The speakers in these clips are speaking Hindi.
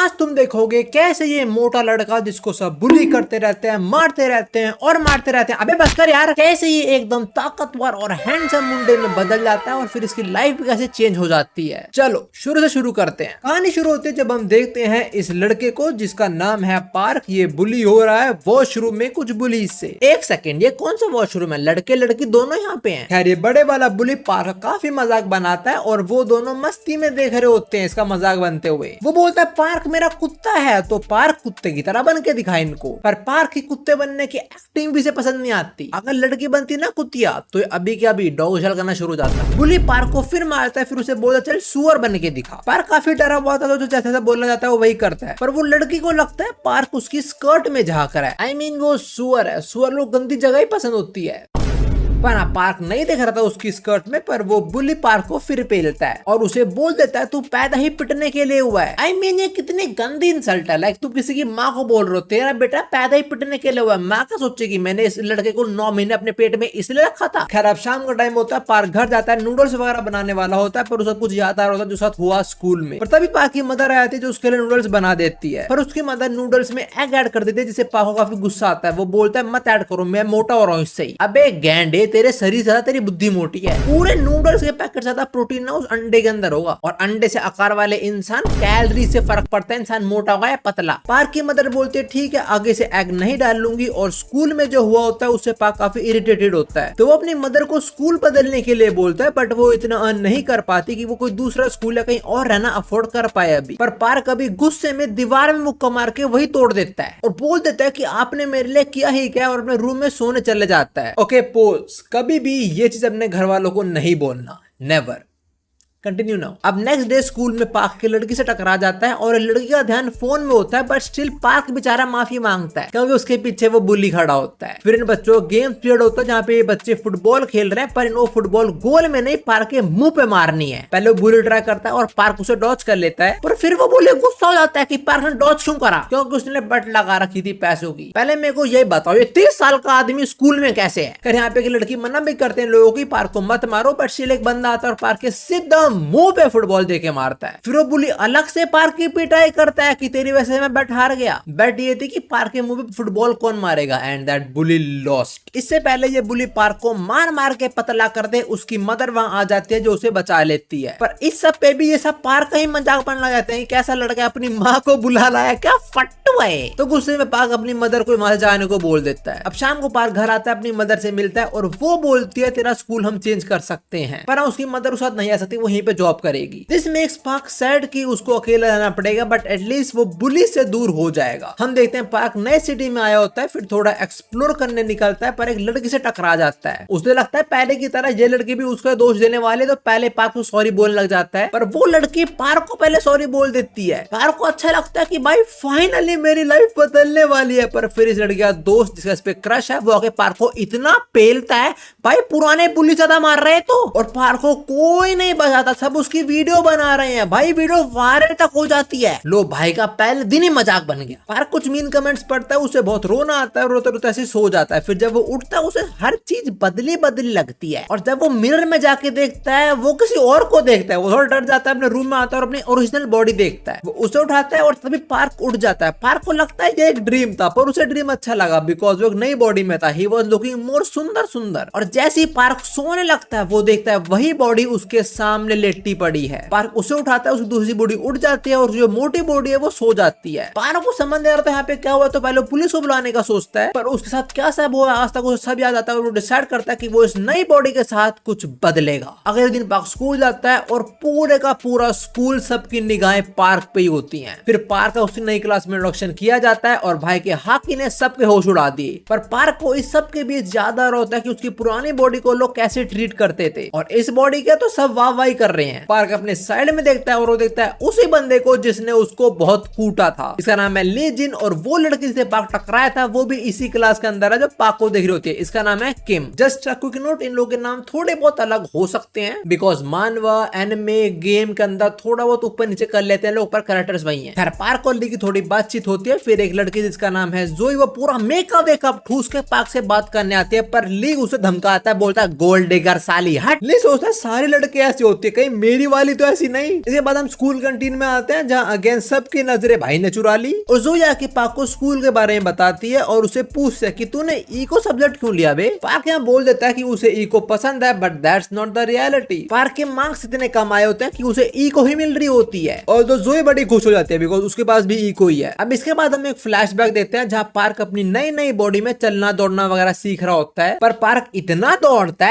आज तुम देखोगे कैसे ये मोटा लड़का जिसको सब बुली करते रहते हैं, मारते रहते हैं और मारते रहते हैं, अबे बस कर यार, कैसे ये एकदम ताकतवर और हैंडसम मुंडे में बदल जाता है और फिर इसकी लाइफ कैसे चेंज हो जाती है। चलो शुरू से शुरू करते हैं। कहानी शुरू होती है जब हम देखते हैं इस लड़के को जिसका नाम है पार्क। ये बुली हो रहा है वॉशरूम में कुछ बुली से। एक सेकेंड, ये कौन सा वॉशरूम है? लड़के लड़की दोनों यहाँ पे हैं। खैर ये बड़े वाला बुली पार्क काफी मजाक बनाता है और वो दोनों मस्ती में देख रहे होते हैं इसका मजाक बनते हुए। वो बोलता है पार्क मेरा कुत्ता है, तो पार्क कुत्ते की तरह बन के दिखाए इनको। पर पार्क की कुत्ते बनने की एक्टिंग भी से पसंद नहीं आती। अगर लड़की बनती ना कुतिया तो अभी के अभी डॉग उछल करना शुरू हो जाता। बुली पार्क को फिर मारता है, फिर उसे बोलता चल सुअर बन के दिखा। पार्क काफी डरा हुआ था, तो जो जैसा बोलना जाता है वो वही करता है। पर वो लड़की को लगता है पार्क उसकी स्कर्ट में झांक रहा है। I mean, वो सुअर है, सुअर लोग गंदी जगह ही पसंद होती है। पर पार्क नहीं देख रहा था उसकी स्कर्ट में। पर वो बुली पार्क को फिर पेलता है और उसे बोल देता है तू पैदा ही पिटने के लिए हुआ है। I mean, ये कितनी गंदी इंसल्ट है। लाइक तू किसी की माँ को बोल रहे हो तेरा बेटा पैदा ही पिटने के लिए हुआ है। माँ क्या सोचेगी मैंने इस लड़के को 9 महीने अपने पेट में इसलिए रखा था। खैर अब शाम का टाइम होता है, पार्क घर जाता है, नूडल्स वगैरह बनाने वाला होता है। पर उसे कुछ याद आ रहा होता है जो साथ हुआ स्कूल में। पर तभी पार्क की मदर आ जाती है जो उसके लिए नूडल्स बना देती है। पर उसकी मदर नूडल्स में एग ऐड कर देती है जिससे पार्क को काफी गुस्सा आता है। वो बोलता है मत ऐड करो, मैं मोटा हो रहा हूँ इससे ही। अबे गैंडे, तेरे शरीर से तेरी बुद्धि मोटी है। पूरे नूडल्स के पैकेट ज्यादा प्रोटीन ना उस अंडे के अंदर होगा। और अंडे से आकार वाले इंसान कैलोरी से फर्क पड़ता है, इंसान मोटा होगा या पतला। पार्क की मदर बोलती है ठीक है आगे से एग नहीं डाल लूंगी। और स्कूल में जो हुआ होता है उससे पार्क काफी इरिटेटेड होता है। तो वो अपनी मदर को स्कूल बदलने के लिए बोलता है। बट वो इतना अर्न नहीं कर पाती कि वो कोई दूसरा स्कूल या कहीं और रहना अफोर्ड कर पाए अभी। पर पार्क अभी गुस्से में दीवार में मुक्का मार के वही तोड़ देता है और बोल देता है कि आपने मेरे लिए किया ही क्या, और अपने रूम में सोने चले जाता है। ओके पोज, कभी भी ये चीज अपने घर वालों को नहीं बोलना, नेवर। Continue now. अब नेक्स्ट डे स्कूल में पार्क की लड़की से टकरा जाता है और लड़की का ध्यान फोन में होता है। बट स्टिल पार्क बेचारा माफी मांगता है क्योंकि उसके पीछे वो बुली खड़ा होता है। फिर इन बच्चों का गेम पीरियड होता है जहाँ पे ये बच्चे फुटबॉल खेल रहे हैं। पर इनको फुटबॉल गोल में नहीं पार्क के मुंह पे मारनी है। पहले वो बुली ट्राई करता है और पार्क उसे डॉच कर लेता है। पर फिर वो बुली गुस्सा हो जाता है कि पार्क ने डॉच क्यों करा, क्योंकि उसने बट लगा रखी थी पैसों की। पहले मेरे को यही बताओ ये 30 साल का आदमी स्कूल में कैसे है? कर यहाँ पे की लड़की मना भी करते हैं लोगों की पार्क को मत मारो। बट स्टिल एक बंदा आता है और पार्क के सीधा मुंह पे फुटबॉल देके मारता है। फिर वो बुली अलग से पार्क की पिटाई करता है कि तेरी वजह से मैं बैट हार गया। बैट ये थी कि पार्क के मुंह पे फुटबॉल कौन मारेगा, एंड दैट बुली लॉस्ट। इससे पहले ये बुली पार्क को मार मार के पतला कर दे, उसकी मदर वहां आ जाती है जो उसे बचा लेती है। पर इस सब पे भी ये सब पार्क का ही मजाक बनने लग जाते हैं। कैसा लड़का अपनी माँ को बुला लाया, क्या फट्टू है। तो गुस्से में पार्क अपनी मदर को वहां से जाने को बोल देता है। अब शाम को पार्क घर आता है, अपनी मदर से मिलता है और वो बोलती है तेरा स्कूल हम चेंज कर सकते हैं। पर उसकी मदर उसके साथ नहीं आ सकती, वहीं पे जॉब करेगी। दिस मेक्स पार्क सैड कि उसको अकेला रहना पड़ेगा। बट एटलीस्ट वो बुली से दूर हो जाएगा। हम देखते हैं पार्क नए सिटी में आया होता है, फिर थोड़ा एक्सप्लोर करने निकलता है। पर एक लड़की से टकरा जाता है। उसे लगता है पहले की तरह ये लड़की भी उसका दोष देने वाले, तो पहले पार्क को सॉरी बोलने लग जाता है। पर वो लड़की पार्क को पहले सॉरी बोल देती है। पार्क को अच्छा लगता है कि भाई फाइनली मेरी लाइफ बदलने वाली है। पर फिर इस लड़की का दोस्त जिसका इस पे क्रश है वो आके पार्क को इतना पेलता है, भाई पुराने बुली ज्यादा मार रहे तो। और पार्क को कोई नहीं बचाता, सब उसकी वीडियो बना रहे हैं। भाई वीडियो वायरल तक हो जाती है। लो भाई का पहले दिन ही मजाक बन गया। पार्क कुछ मीन कमेंट्स पढ़ता है, उसे बहुत रोना आता है, रोते रोते ऐसे सो जाता है। फिर जब वो उठता है उसे हर चीज बदली बदली लगती है। और जब वो मिरर में जाके देखता है वो किसी और को देखता है। वो थोड़ा डर जाता है, अपने रूम में आता है और अपनी ओरिजिनल बॉडी देखता है। वो उसे उठाता है और तभी पार्क उठ जाता है। पार्क को लगता है ये एक ड्रीम था, पर उसे ड्रीम अच्छा लगा बिकॉज वो एक नई बॉडी में था। ही वॉज लुकिंग मोर सुंदर सुंदर। और जैसे ही पार्क सोने लगता है वो देखता है वही बॉडी उसके सामने लेटी पड़ी है। पार्क उसे उठाता है, उसकी दूसरी बॉडी उठ जाती है और जो मोटी बॉडी है वो सो जाती है। पार्क को समझ नहीं आता यहाँ पे क्या हुआ, तो पहले पुलिस को बुलाने का सोचता है। पर उसके साथ क्या सब हुआ आज तक उसे सब याद आता है और वो डिसाइड करता है कि वो इस नई बॉडी के साथ कुछ बदलेगा। अगले दिन पार्क स्कूल जाता है और पूरे का पूरा स्कूल सबकी निगाहें पार्क पे ही होती हैं। फिर पार्क का उसकी नई क्लास में इंट्रोडक्शन किया जाता है और भाई के हाकी ने सबके होश उड़ा दिए। पर पार्क को इस सब के बीच ज्यादा होता है कि उसकी पुरानी बॉडी को लोग कैसे ट्रीट करते थे और इस बॉडी के तो सब वाह वाही कर रहे हैं। पार्क अपने साइड में देखता है और वो देखता है उसी बंदे को जिसने उसको बहुत कूटा था। इसका नाम है ली जिन और वो लड़की से पार्क टकराया था वो भी इसी क्लास के अंदर है जो पार्क को देख रही होती है। इसका नाम है किम। जस्ट अ क्विक नोट, इन लोगों के नाम थोड़े बहुत अलग हो सकते हैं बिकॉज मानवा एनिमे गेम के अंदर थोड़ा बहुत ऊपर नीचे कर लेते हैं लोग, पर कैरेक्टर्स वही हैं। खैर पार्क और ली की थोड़ी बातचीत बातचीत होती है। फिर एक लड़की जिसका नाम है जोई, वो पूरा मेकअप वेकअप ठूस के पार्क से बात करने आती है, पर ली उसे धमकाता है, बोलता है गोल्ड डिगर साली हट। ली सोचता है सारी लड़के ऐसी होती है, कहीं मेरी वाली तो ऐसी नहीं। इसके बाद हम स्कूल कैंटीन में आते हैं, जहाँ अगेन सबकी नजरें भाई ने चुरा ली, और जोई आके पार्क को स्कूल के बारे में बताती है और उसे पूछते है कि तूने इको सब्जेक्ट क्यों लिया बे। पार्क यहाँ बोल देता है कि उसे इको पसंद है, but that's not the reality. Park के मार्क्स इतने कम आए होते हैं कि उसे इको ही मिल रही होती है, और तो जोई बड़ी खुश हो जाती है बिकॉज उसके पास भी इको ही है। अब इसके बाद हम एक फ्लैशबैक देखते हैं, जहाँ पार्क अपनी नई नई बॉडी में चलना दौड़ना वगैरह सीख रहा होता है, पर पार्क इतना दौड़ता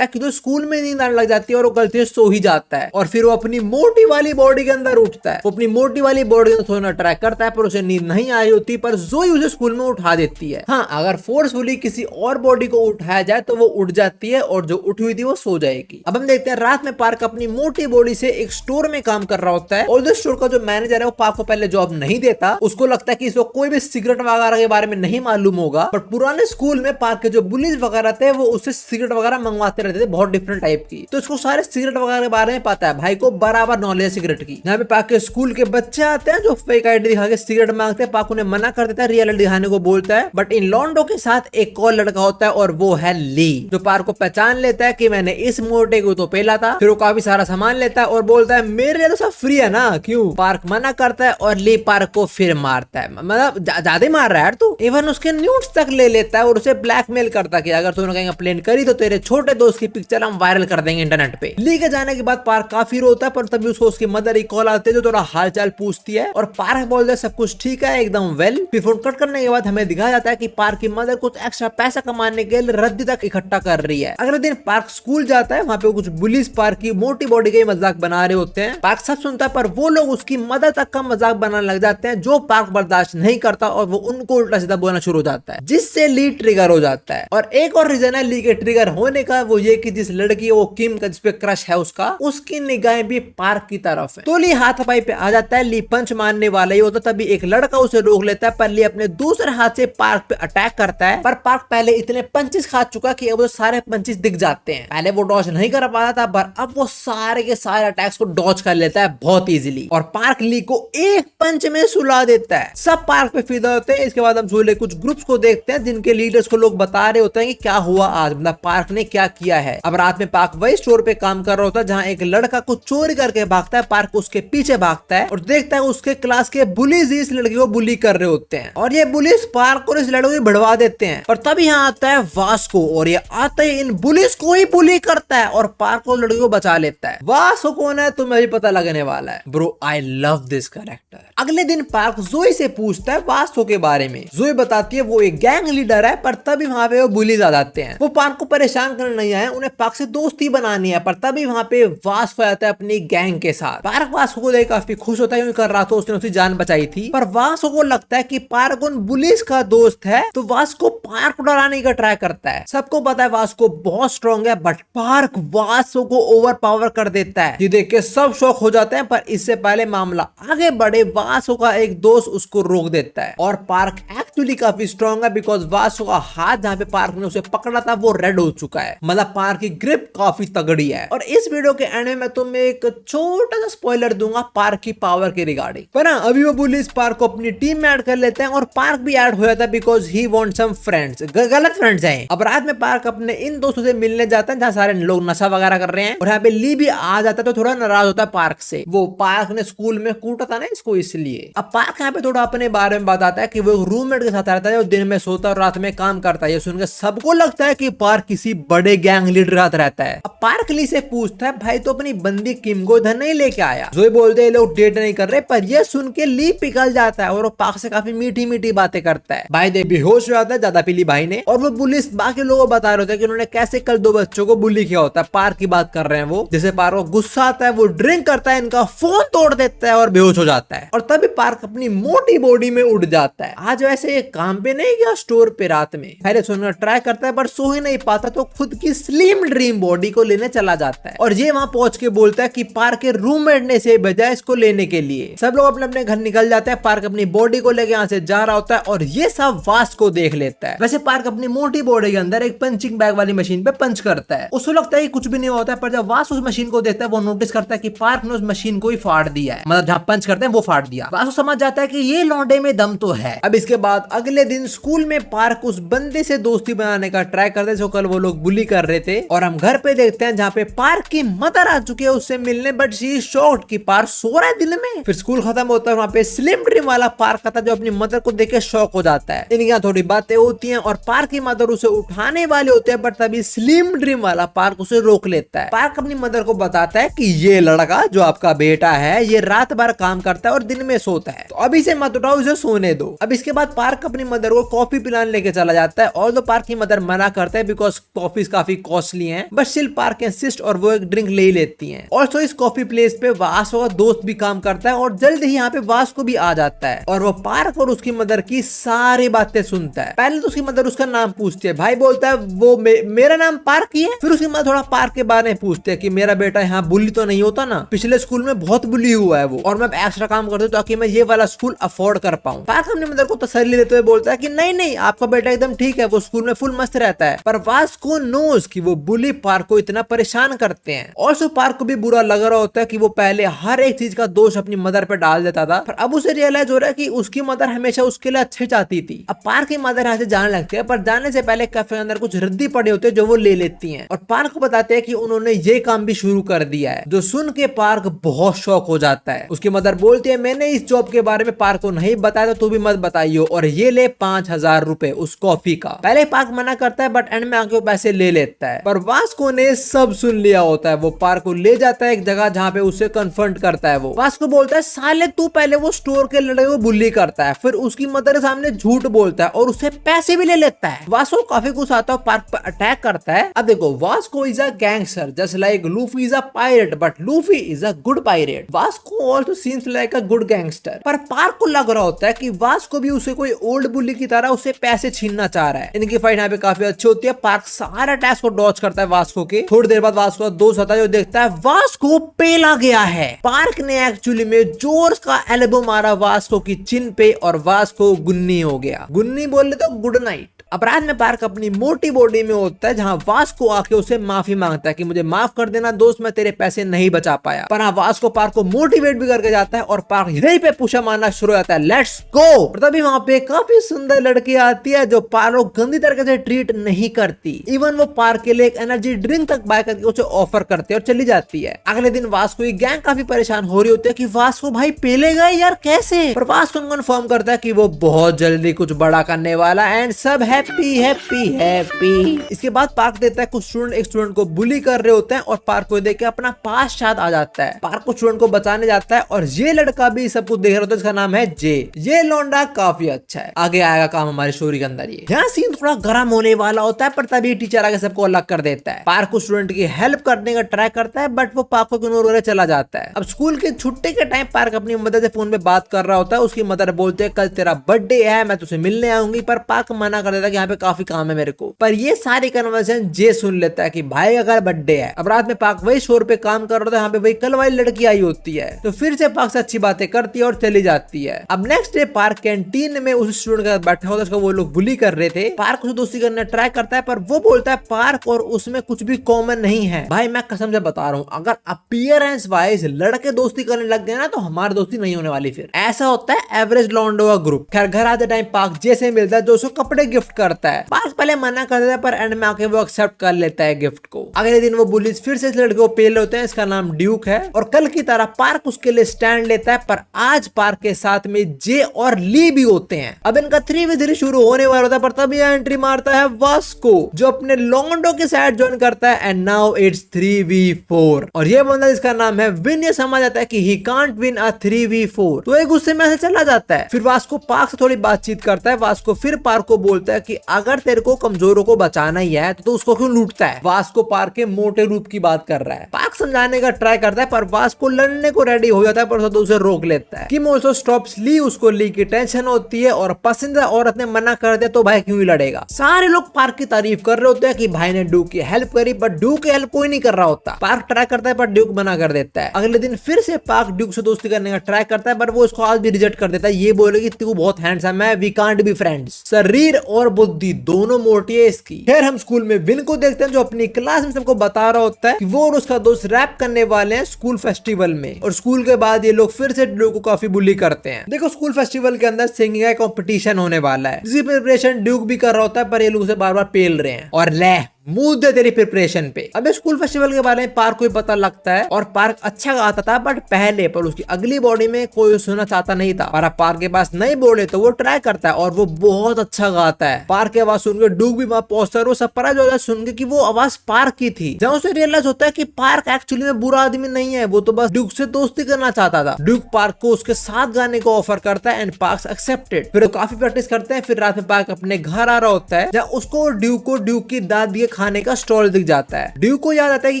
है कि तो स्कूल में नींद आने लग जाती है और वो गलती से सो ही जाता है, और फिर वो अपनी मोटी वाली बॉडी के अंदर उठता है। वो अपनी मोटी वाली बॉडी को सोना ट्राई करता है, पर उसे नींद नहीं आ रही होती, पर जोई उसे स्कूल में उठा देती है। हाँ, अगर फोर्सफुली किसी और बॉडी को उठाया जाए तो वो उठ जाती है, और जो उठी हुई थी वो सो जाएगी। अब हम देखते हैं रात में पार्क अपनी मोटी बॉडी से एक स्टोर में काम कर रहा होता है, और जो स्टोर का जो मैनेजर है वो पार्क को पहले जॉब नहीं देता। उसको लगता है कि इसको कोई भी सिगरेट वगैरह के बारे में नहीं मालूम होगा, पर पुराने स्कूल में पार्क के जो बुलीज वगैरह थे वो उससे सिगरेट वगैरह मंगवाते रहते थे, बहुत डिफरेंट टाइप की, तो इसको सारे सिगरेट वगैरह के बारे में पता है। भाई को बराबर नॉलेज है सिगरेट की। यहाँ पे पार्क के स्कूल के बच्चे आते हैं जो फेक आईडी दिखा के सिगरेट मांगते हैं, पार्क उन्हें मना कर देता है, रियल आईडी दिखाने को बोलता है। बट इन लॉन्डो के साथ एक और लड़का होता है, और वो है ली, जो पार्क को पहचान लेता है कि मैंने इस मोटे को तो पहला था। फिर वो काफी सारा सामान लेता है और बोलता है मेरे लिए तो सब फ्री है ना, क्यों। पार्क मना करता है और ली पार्क को फिर मारता है, मतलब ज्यादा ही मार रहा है यार तू। इवन उसके न्यूड्स तक ले लेता है और उसे ब्लैकमेल करता है कि अगर तूने कहीं कंप्लेन करी तो तेरे छोटे दोस्त की पिक्चर हम वायरल कर देंगे इंटरनेट पे। ली के जाने के बाद पार्क काफी रोता है, पर तभी उसको उसकी मदर की कॉल आती है जो थोड़ा हालचाल पूछती है, और पार्क बोलता है सब कुछ ठीक है एकदम वेल। फिर फोन कट करने के बाद हमें दिखाया जाता है कि पार्क की मदर कुछ एक्स्ट्रा पैसा कमाने के लिए रद्दी तक इकट्ठा कर रही है। अगले दिन पार्क स्कूल जाता है, वहाँ पे कुछ बुलीज पार्क की मोटी बॉडी का मजाक बना रहे होते हैं। पार्क सब सुनता है, पर वो लोग उसकी मदर तक का मजाक बनाने लग जाते हैं, जो पार्क बर्दाश्त नहीं करता, और वो उनको उल्टा सीधा बोलना शुरू हो जाता है, जिससे ली ट्रिगर हो जाता है। और एक और रीजन है ली के ट्रिगर होने का, वो ये कि जिस लड़की है वो किम का जिसपे क्रश है उसकी निगाहें भी पार्क की तरफ है। तो ली हाथापाई पे आ जाता है, ली पंच मारने वाला ही होता, तभी एक लड़का उसे रोक लेता है, पर ली अपने दूसरे हाथ से पार्क पे अटैक करता है। पर पार्क पहले इतने पंचेस खा चुका कि अब वो सारे पंचेस दिख जाते हैं। पहले वो डॉज नहीं कर पाता था, पर अब वो सारे के सारे अटैक्स को डॉज कर लेता है बहुत इजीली, और पार्क ली को एक पंच में सुला देता है। सब पार्क पे फिदा होते हैं। इसके बाद हम झूले कुछ ग्रुप्स को देखते हैं, जिनके लीडर्स को लोग बता रहे होते हैं कि क्या हुआ आज, मतलब पार्क ने क्या किया है। अब रात में पार्क वही स्टोर पे काम कर रहा होता है, जहाँ एक लड़का को चोरी करके भागता है। पार्क उसके पीछे भागता है और देखता है उसके क्लास के बुलीज इस लड़की को बुली कर रहे होते हैं, और ये बुलीज पार्क और इस लड़के को भिड़वा देते हैं। और तभी यहाँ आता है वास्को, और ये आते ही इन बुलीज को ही बुली करता है और पार्क को लड़की को बचा लेता है। वास्को कौन है तुम्हें भी पता लगने वाला है। Bro I love this character. अगले दिन पार्क जोई से पूछता है वास्को के बारे में। जोई बताती है वो एक गैंग लीडर है, पर तभी वहाँ पे वो बुलीज आ जाते हैं। वो पार्क को परेशान करने नहीं आए, उन्हें पार्क से दोस्ती बनानी है, पर तभी वहाँ पे वास्को आता है अपनी गैंग के साथ। पार्क वास्को को देख काफी खुश होता है, क्योंकि कर रहा था उसने उसकी जान बचाई थी। पर वास्को को लगता है कि पार्क उन बुलीज का दोस्त है, तो वास्को पार्क को डराने का ट्राई करता है। सबको पता है वास्को बहुत स्ट्रॉन्ग है, बट पार्क वास्को को ओवर पावर कर देता है। ये देख के सब शॉक हो जाते हैं, पर इससे पहले मामला आगे बढ़े वास्को का एक दोस्त उसको रोक देता है। और पार्क एक्चुअली काफी स्ट्रॉन्ग है, बिकॉज वास्को का हाथ जहाँ पे पार्क ने उसे पकड़ा था वो रेड हो चुका है, मतलब पार्क की ग्रिप काफी तगड़ी है। और इस वीडियो के एंड में मैं तुम्हें एक छोटा सा स्पॉइलर दूंगा पार्क की पावर के रिगार्डिंग। पर ना अभी वो बुलीज पार्क को अपनी टीम में ऐड कर लेते हैं, और पार्क भी ऐड हो जाता है because he want some friends. गलत फ्रेंड्स हैं। अब रात में पार्क अपने इन दोस्तों से मिलने जाता है, जहाँ सारे लोग नशा वगैरह कर रहे हैं, और यहाँ पे ली भी आ जाता है, तो थोड़ा नाराज होता है पार्क से। वो पार्क ने स्कूल में कूटा था ना इसको, इसलिए। अब पार्क यहाँ पे थोड़ा अपने बारे में बताता है कि वो रूममेट के साथ रहता है, जो दिन में सोता है और रात में काम करता है। ये सुनकर सबको लगता है कि पार्क किसी बड़े गैंग लीडर साथ रहता है। अब पार्क ली से पूछता है भाई तो अपनी बंदी किम को इधर नहीं लेके आया। जोई बोलते हैं लोग डेट नहीं कर रहे, पर ये सुन के ली पिघल जाता है और वो पार्क से काफी मीठी मीठी बातें करता है। भाई दे बेहोश हो जाता है ज्यादा पीली भाई ने, और वो पुलिस बाकी लोगों को बता रहे होते हैं कि उन्होंने कैसे कल 2 बच्चों को बुली किया होता है। पार्क की बात कर रहे हैं वो, जिसे पार्क को गुस्सा आता है, वो ड्रिंक करता है, इनका फोन तोड़ देता है और बेहोश हो जाता है। और तभी पार्क अपनी मोटी बॉडी में उड़ जाता है। आज वैसे ये काम पे नहीं गया स्टोर पे रात में? पहले सोने का ट्राई करता है बट सो ही नहीं पाता, तो खुद की स्लिम ड्रीम बॉडी को लेने चला जाता है और ये वहाँ पहुंच के बोलता है कि पार्क के रूममेट ने से भेजा है इसको लेने के लिए। सब लोग अपने अपने घर निकल जाते हैं। पार्क अपनी बॉडी को लेके यहाँ से जा रहा होता है और ये सब वास्ट को देख लेता है। वैसे पार्क अपनी मोटी बॉडी के अंदर एक पंचिंग बैग वाली मशीन पे पंच करता है। उसको लगता है कि कुछ भी नहीं होता है, पर जब वास्ट उस मशीन को देखता है वो नोटिस करता है कि पार्क ने उस मशीन को ही फाड़ दिया है, मतलब जहाँ पंच करते हैं वो फाड़ दिया। वास्ट समझ जाता है कि ये लौंडे में दम तो है। अब इसके बाद अगले दिन स्कूल में पार्क उस बंदे से दोस्ती बनाने का ट्राई करते जो कल वो लोग बुली कर रहे थे, और हम घर पे देखते हैं जहाँ पे पार्क की मदर आ चुकी है उससे मिलने, बट शी शॉक्ड कि पार्क सो रहा है दिन में। फिर स्कूल खत्म होता है, वहाँ पे स्लिम ड्रीम वाला पार्क आता है जो अपनी मदर को देख के शॉक हो जाता है। इनके यहाँ थोड़ी बातें होती हैं और पार्क की मदर उसे उठाने वाले होते हैं, बट तभी स्लिम ड्रीम वाला पार्क उसे रोक लेता है। पार्क अपनी मदर को बताता है कि ये लड़का जो आपका बेटा है ये रात भर काम करता है और दिन में सोता है, तो अभी से मत उठाओ, इसे सोने दो। अब इसके बाद पार्क अपनी मदर को कॉफी पिलाने लेके चला जाता है और तो पार्क की मदर मना करता है बिकॉज कॉफी काफी कॉस्टली है, बट स्टिल पार्क इंसिस्ट और वो एक ड्रिंक ले ही लेती है। ऑल्सो इस कॉफी प्लेस पे वास का दोस्त भी काम करता है और जल्द ही यहाँ पे वास को भी आ जाता है और वो पार्क और उसकी मदर की सारी बातें सुनता है। पहले तो उसकी मदर उसका नाम पूछती है, भाई बोलता है वो मेरा नाम पार्क ही है। फिर उसकी मदर थोड़ा पार्क के बारे में पूछते हैं कि मेरा बेटा यहाँ बुली तो नहीं होता ना, पिछले स्कूल में बहुत बुली हुआ है वो, और मैं एक्स्ट्रा काम करता हूँ ताकि मैं ये वाला स्कूल अफोर्ड कर पाऊँ। पार्क अपनी मदर को तसल्ली देते हुए बोलता है कि नहीं नहीं आपका बेटा एकदम ठीक है, वो स्कूल में फुल मस्त रहता है। पर वास्को नोज कि वो बुली पार्क को इतना परेशान करते हैं। और पार्क को भी बुरा लग रहा होता है कि वो पहले हर एक चीज का दोष अपनी मदर पे डाल देता था, पर अब उसे रियलाइज हो रहा है कि उसकी मदर हमेशा उसके लिए अच्छे चाहती थी। अब पार्क की मदर यहाँ से जाने लगती है, पर जाने से पहले कैफे के अंदर कुछ रद्दी पड़े होते हैं जो वो ले लेती हैं और पार्क को बताते हैं कि उन्होंने ये काम भी शुरू कर दिया है, जो सुन के पार्क बहुत शौक हो जाता है। उसकी मदर बोलती है मैंने इस जॉब के बारे में पार्क को नहीं बताया तो तू भी मत बताइयो, और ये ले 5000 रुपए उस कॉफी का। पहले पार्क मना करता है बट एंड में आके पैसे ले लेता है, पर वास्को ने सब सुन लिया होता है। वो पार्क को ले जाता है एक जगह जहाँ पे उसे कन्फ्रंट करता है। वो वास्को बोलता है साले तू पहले वो स्टोर के लड़के को बुली करता है, फिर उसकी मदर के सामने झूठ बोलता है और उससे पैसे भी ले लेता है। वास्को काफी गुस्सा आता है, पार्क पर अटैक करता है। अब देखो Vasco is a gangster just like Luffy is a pirate, but Luffy is a good pirate. Vasco also seems like a good gangster, पर पार्क को लग रहा होता है कि वास्को भी उसे कोई ओल्ड बुली की तरह उससे पैसे छीनना चाह रहा है। इनकी फाइट यहाँ पे काफी अच्छी होती है। पार्क सारा अटैक को डॉज करता है वास्को के। थोड़ी देर बाद वास्को का दोस्त आता है जो देखता है वास्को पेला गया है। पार्क ने एक्चुअली में जोर का एल्बो मारा वास्को की चिन पे और वास्को गुन्नी हो गया। गुन्नी बोले तो गुड नाइट। अपराध में पार्क अपनी मोटी बॉडी में होता है जहाँ वास्को आके उसे माफी मांगता है कि मुझे माफ कर देना दोस्त, मैं तेरे पैसे नहीं बचा पाया। पर हाँ वास्को पार्क को मोटिवेट भी करके जाता है और पार्क यहीं पे पुशअप मारना शुरू हो जाता है, लेट्स गो। तभी वहाँ पे काफी सुंदर लड़की आती है जो पार्क को गंदी तरीके से ट्रीट नहीं करती। इवन वो पार्क के लिए एक एनर्जी ड्रिंक तक बाय करके उसे ऑफर करते है और चली जाती है। अगले दिन वास्को की गैंग काफी परेशान हो रही होती है कि वास्को भाई पेलेगा यार कैसे, पर वास्को कन्फर्म करता है कि वो बहुत जल्दी कुछ बड़ा करने वाला एंड सब हैप्पी हैप्पी हैप्पी। इसके बाद पार्क देता है कुछ स्टूडेंट एक स्टूडेंट को बुली कर रहे होते हैं और पार्क को देख के अपना पास याद आ जाता है। पार्क को स्टूडेंट को बचाने जाता है और ये लड़का भी सब कुछ देख रहा होता है, इसका नाम है जे। ये लौंडा काफी अच्छा है, आगे आएगा काम हमारी स्टोरी के अंदर। ये यहाँ सीन थोड़ा गर्म होने वाला होता है, पर तभी टीचर आगे सबको अलग कर देता है। पार्क को स्टूडेंट की हेल्प करने का ट्राई करता है बट वो पार्क को इग्नोर करके चला जाता है। अब स्कूल के छुट्टी के टाइम पार्क अपनी मदर से फोन पे बात कर रहा होता है। उसकी मदर बोलते है कल तेरा बर्थडे है, मैं तुझे मिलने आऊंगी, पर पार्क मना कर देता है कि यहाँ पे काफी काम है मेरे को। पर ये सारी कन्वर्सेशन जे सुन लेता है कि भाई अगर बर्थडे है। अब रात में पार्क वही शोर पे काम कर रहा था, यहाँ पे वही कल वाली लड़की आई होती है, तो फिर से पार्क से अच्छी बातें करती है और चली जाती है। अब नेक्स्ट डे पार्क कैंटीन में उस स्टूडेंट के साथ बैठा होता है, उसको वो लोग बुली कर रहे थे। पार्क उसे दोस्ती करने ट्राई करता है पर वो बोलता है पार्क और उसमें कुछ भी कॉमन नहीं है। भाई मैं कसम से बता रहा हूँ, अगर अपीयरेंस वाइज लड़के दोस्ती करने लग गए ना तो हमारी दोस्ती नहीं होने वाली। फिर ऐसा होता है एवरेज लॉन्डो ग्रुप। खैर घर आते टाइम पार्क जैसे मिलता है जो उसको कपड़े गिफ्ट करता है। पार्क पहले मना कर देता है पर एंड में आके वो एक्सेप्ट कर लेता है गिफ्ट को। अगले दिन वो बुलीज फिर से इस लड़के को पेल होते हैं, इसका नाम ड्यूक है और कल की तरह पार्क उसके लिए स्टैंड लेता है। पर आज पार्क के साथ में जे और ली भी होते हैं। अब इनका 3v3 शुरू होने वाला होता है, पर तभी एंट्री मारता है वास्को जो अपने लॉन्डो के साथ ज्वाइन करता है एंड नाउ इट्स 3v4। और ये बंदा जिसका नाम है विन, ये समझ आता है कि he can't win a 3v4, तो एक गुस्से में ऐसे चला जाता है। फिर वास्को पार्क से थोड़ी बातचीत करता है। वास्को फिर पार्क को बोलता है कि अगर तेरे को कमजोरों को बचाना ही है तो उसको क्यों लूटता है। वास्को पार्क के मोटे रूप की बात कर रहा है। पार्क समझाने का ट्राई करता है पर वास्को लड़ने को रेडी हो जाता है पर तो उसे रोक लेता है। किम ऑल्सो स्टॉप्स ली, उसको ली की टेंशन होती है और पसंदीदा औरत ने मना कर दिया तो भाई क्यों ही लड़ेगा। सारे लोग पार्क की तारीफ कर रहे होते हैं कि भाई ने ड्यूक की हेल्प करी, बट ड्यूक की हेल्प कोई नहीं कर रहा होता। पार्क ट्राई करता है पर ड्यूक मना कर देता है। अगले दिन फिर से पार्क ड्यूक से दोस्ती करने का ट्राई करता है पर वो उसको आज भी रिजेक्ट कर देता है। ये बोले कि तू बहुत हैंडसम है, वी कांट बी फ्रेंड्स। शरीर और बुद्धि दोनों मोटी है इसकी। फिर हम स्कूल में विन को देखते हैं जो अपनी क्लास में सबको बता रहा होता है कि वो और उसका दोस्त रैप करने वाले हैं स्कूल फेस्टिवल में, और स्कूल के बाद ये लोग फिर से ड्यूक को काफी बुली करते हैं। देखो स्कूल फेस्टिवल के अंदर सिंगिंग का कंपटीशन होने वाला है, जिसकी प्रिपरेशन ड्यूक भी कर रहा होता है पर ये लोग उसे बार बार पेल रहे हैं। और ले मुंह दे तेरी प्रिपरेशन पे। अबे स्कूल फेस्टिवल के बारे में पार्क को पता लगता है और पार्क अच्छा गाता था बट पहले, पर उसकी अगली बॉडी में कोई सुनना चाहता नहीं था। और अब पार्क के पास नई बॉडी तो वो ट्राई करता है और वो बहुत अच्छा गाता है। पार्क की आवाज सुनकर ड्यूक भी वहां पहुंचता है, वो सरप्राइज हो जाता है सुन के कि वो आवाज पार्क की थी। जहां उसे रियलाइज होता है कि पार्क एक्चुअली में बुरा आदमी नहीं है, वो तो बस ड्यूक से दोस्ती करना चाहता था। ड्यूक पार्क को उसके साथ गाने को ऑफर करता है एंड पार्क एक्सेप्टेड। फिर वो काफी प्रैक्टिस करते हैं। फिर रात में पार्क अपने घर आ रहा होता है जहाँ उसको ड्यूक को ड्यूक की दादी के खाने का स्टॉल दिख जाता है। ड्यूक को याद आता है कि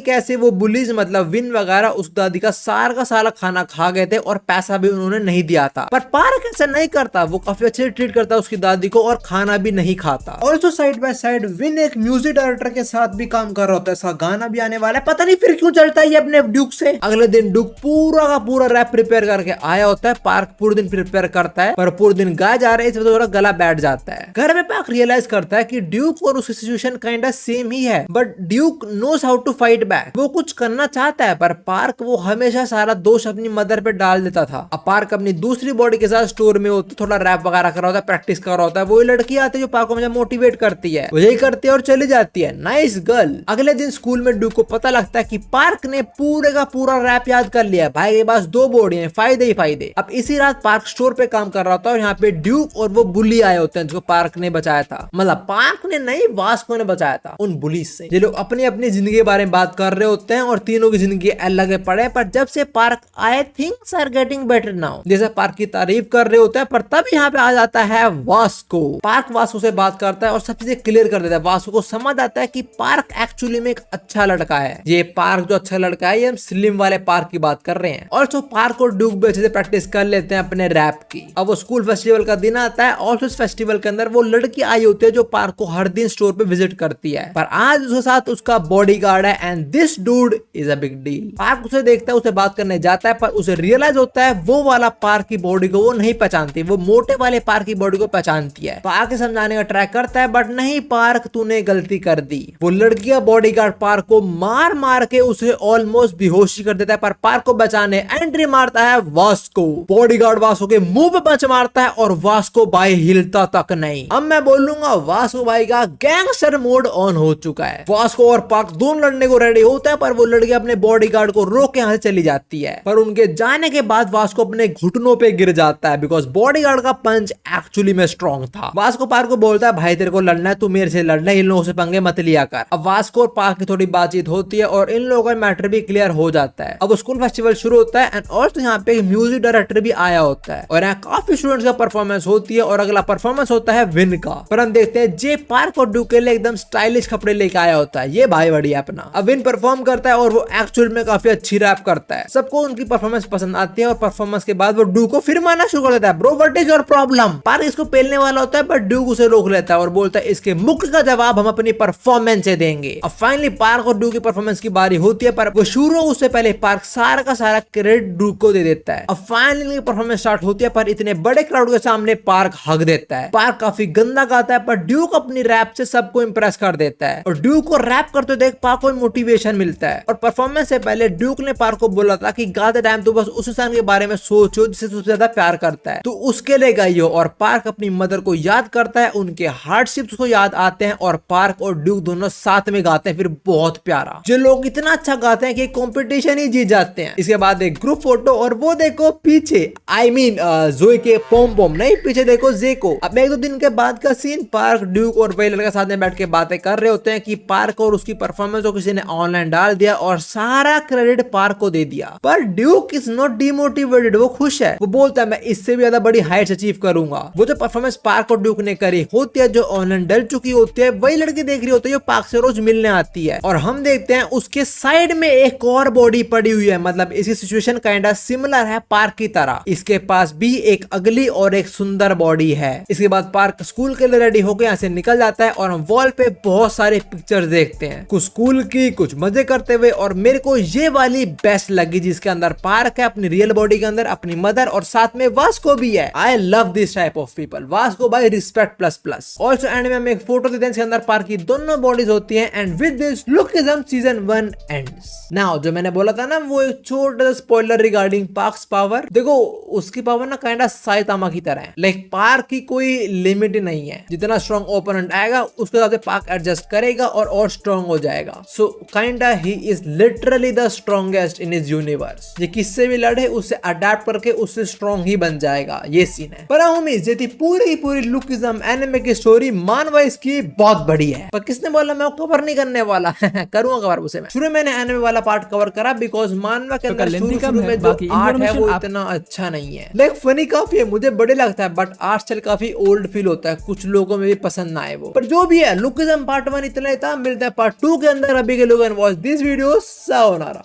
कैसे वो बुलीज मतलब विन वगैरह उस दादी का सारा खाना खा गए थे और पैसा भी उन्होंने नहीं दिया था। पर पार्क ऐसा नहीं करता, वो काफी अच्छे से ट्रीट करता है उसकी दादी को और खाना भी नहीं खाता। और तो साइड बाय साइड विन एक म्यूजिक डायरेक्टर के साथ भी काम कर रहा होता है, इसका गाना भी आने वाला है। पता नहीं फिर क्यों चलता है ये अपने ड्यूक से। अगले दिन ड्यूक पूरा का पूरा रैप प्रिपेयर करके आया होता है। पार्क पूरे दिन प्रिपेयर करता है पर पूरे दिन गाया जा रहा है, इसमें थोड़ा गला बैठ जाता है। घर में पार्क रियलाइज करता है कि ड्यूक और उसकी सिचुएशन काइंड सेम ही है, but Duke knows how to fight back. वो कुछ करना चाहता है पर पार्क वो हमेशा सारा दोष अपनी मदर पे डाल देता था। अब पार्क अपनी दूसरी बॉडी के साथ स्टोर में होता, थोड़ा रैप वगैरह कर रहा होता है, प्रैक्टिस कर रहा होता है। वही लड़की आती है जो पार्क को मुझे मोटिवेट करती है, वही करती है और चली जाती है। Nice girl. अगले दिन स्कूल में ड्यूक को पता लगता है कि पार्क ने पूरे का पूरा रैप याद कर लिया। भाई के पास 2 बॉडी है, फायदे ही फायदे। अब इसी रात पार्क स्टोर पे काम कर रहा होता है और यहाँ पे ड्यूक और वो बुली आए होते हैं जिसको पार्क ने बचाया था। मतलब पार्क ने नहीं, वास्को ने बचाया था उन बुलीज से। ये लोग अपनी अपनी जिंदगी के बारे में बात कर रहे होते हैं और तीनों की जिंदगी अलग पड़े। पर जब से पार्क आए things are getting better now, जैसे पार्क की तारीफ कर रहे होते हैं। पर तब यहाँ पे आ जाता है वास्को। पार्क वास्को से बात करता है और सब चीजें क्लियर कर देता है। वास्को को समझ आता है कि पार्क एक्चुअली में एक अच्छा लड़का है। ये पार्क जो अच्छा लड़का है, ये हम स्लिम वाले पार्क की बात कर रहे हैं। और तो पार्क और ड्यूक भी अच्छे से प्रैक्टिस कर लेते हैं अपने रैप की। अब वो स्कूल फेस्टिवल का दिन आता है और उस फेस्टिवल के अंदर वो लड़की आई होती है जो पार्क को हर दिन स्टोर पे विजिट करती है। पर आज उसके साथ उसका बॉडीगार्ड है and this dude is a big deal. Park उसे देखता है, उसे बात करने जाता है पर उसे रियलाइज होता है वो वाला पार्क की बॉडी को वो नहीं पहचानती, वो मोटे वाले पार्क की बॉडी को पहचानती है। पार्क समझाने का ट्राई करता है बट नहीं पार्क तूने गलती कर दी। वो लड़की का बॉडीगार्ड पार्क को मार मार के उसे ऑलमोस्ट बेहोशी कर देता है। पर पार्क को बचाने एंट्री मारता है वास्को। बॉडीगार्ड वास्को के मुंह पे पंच मारता है और वास्को भाई हिलता तक नहीं। अब मैं बोलूंगा वास्को भाई का गैंगस्टर मोड ऑन हो चुका है। वास्को और पार्क दोनों लड़ने को रेडी होता है पर वो लड़की अपने बॉडीगार्ड को रोक के यहाँ से चली जाती है। पर उनके जाने के बाद वास्को अपने घुटनों पे गिर जाता है बिकॉज बॉडीगार्ड का पंच एक्चुअली में स्ट्रॉन्ग था। वास्को पार्क को बोलता है भाई तेरे को लड़ना है, तू मेरे से लड़ना है, इन लोगों से पंगे मत लिया कर। अब वास्को और पार्क की थोड़ी बातचीत होती है और इन लोगों का मैटर भी क्लियर हो जाता है। अब स्कूल फेस्टिवल शुरू होता है एंड और तो यहाँ पे म्यूजिक डायरेक्टर भी आया होता है और यहाँ काफी स्टूडेंट्स का परफॉर्मेंस होती है और अगला परफॉर्मेंस होता है विन का। पर हम देखते हैं जे पार्क और ड्यूक के लिए एकदम स्टाइलिश कपड़े लेके आया होता है। ये भाई बढ़िया अपना। अब विन परफॉर्म करता है और वो एक्चुअल में काफी अच्छी रैप करता है। सबको उनकी परफॉर्मेंस पसंद आती है और परफॉर्मेंस के बाद वो ड्यूक को फिर मारना शुरू कर देता है। Bro what is your problem. Park इसको पेलने वाला होता है बट ड्यूक उसे रोक लेता है और बोलता है इसके मुख का जवाब हम अपनी परफॉर्मेंस से देंगे। अब फाइनली पार्क और ड्यूक की परफॉर्मेंस की बारी होती है पर वो शुरू उससे पहले पार्क सारा का सारा क्रेडिट ड्यूक को दे देता है। अब फाइनली परफॉर्मेंस स्टार्ट होती है पर इतने बड़े क्राउड के सामने पार्क हक देता है। पार्क काफी गंदा गाता है पर ड्यूक अपनी रैप से सबको इंप्रेस कर देता है और ड्यूक को रैप करते देख पार्क को मोटिवेशन मिलता है। और परफॉर्मेंस से पहले ड्यूक ने पार्क को बोला था कि गाते टाइम तो बस उस इंसान के बारे में सोचो जिसे सबसे ज्यादा प्यार करता है, तो उसके लिए गाइयो। और पार्क अपनी मदर को याद करता है, उनके हार्डशिप्स को याद आते हैं और पार्क और ड्यूक दोनों साथ में गाते हैं फिर बहुत प्यारा। जो लोग इतना अच्छा गाते हैं कि कंपटीशन ही जीत जाते हैं। इसके बाद एक ग्रुप फोटो और वो देखो पीछे आई मीन जोई के पोम पोम नहीं, पीछे देखो जेको। अब 1-2 दिन के बाद का सीन, पार्क ड्यूक और वही लड़का साथ में बैठ के बातें कर रहे होते हैं कि पार्क और उसकी परफॉर्मेंस को किसी ने ऑनलाइन डाल दिया और सारा क्रेडिट पार्क को दे दिया। पर ड्यूक इज नॉट डिमोटिवेटेड, वो खुश है। वो बोलता है मैं इससे भी ज्यादा बड़ी हाइट्स अचीव करूंगा। वो जो परफॉर्मेंस पार्क और ड्यूक ने करी होती है, जो ऑनलाइन डल चुकी होती है, वही लड़की देख रही होती है जो पार्क से रोज मिलने आती है। और हम देखते हैं उसके साइड में एक और बॉडी पड़ी हुई है, मतलब इसकी सिचुएशन काइंडा सिमिलर है पार्क की तरह। इसके पास भी एक अगली और एक सुंदर बॉडी है। इसके बाद पार्क स्कूल के लिए रेडी होकर यहाँ से निकल जाता है और हम वॉल पे बहुत सारे पिक्चर्स देखते हैं, कुछ स्कूल की, कुछ मजे करते हुए। और मेरे को ये वाली बेस्ट लगी जिसके अंदर पार्क है अपनी रियल बॉडी के अंदर, अपनी मदर और साथ में वास्को भी है। I love this type of people. Vasco by respect plus plus. Also end में हमें एक फोटो देते हैं इसके अंदर पार्क की दोनों बॉडीज होती हैं। And with this lookism season 1 ends. Now जो मैंने बोला था ना वो एक छोटा सा स्पॉइलर रिगार्डिंग पार्क्स पावर, देखो उसकी पावर ना काइंडा साइतामा की तरह है। लाइक पार्क की कोई लिमिट नहीं है, जितना स्ट्रॉन्ग ओपोनेंट आएगा उसके हिसाब से पार्क एडजस्ट करेगा और स्ट्रॉन्ग हो जाएगा। So kinda he is literally the strongest in his universe. ये किससे भी लड़े उससे अडेप्ट करके उससे स्ट्रॉन्ग ही बन जाएगा, ये सीन है। पर होमीज ये थी पूरी लुकिज्म एनिमे की स्टोरी। मानवा इसकी बहुत बड़ी है, पर किसने बोला मैं कवर नहीं करने वाला करूंगा कवर उसे मैं। शुरू मैंने एनिमे वाला पार्ट कवर करा बिकॉज मानवा के अंदर शुरू में जो आर्ट है वो इतना अच्छा नहीं है। लाइक फनी काफी है, मुझे बड़े लगता है, बट आर्ट स्टाइल काफी ओल्ड फील होता है, कुछ लोगों में भी पसंद ना आए वो। पर जो भी है लुकिज्म पार्ट 1 इतना ही था। मिलता है पार्ट 2 के अंदर। अभी के लोग वॉच दिस वीडियो। सायोनारा।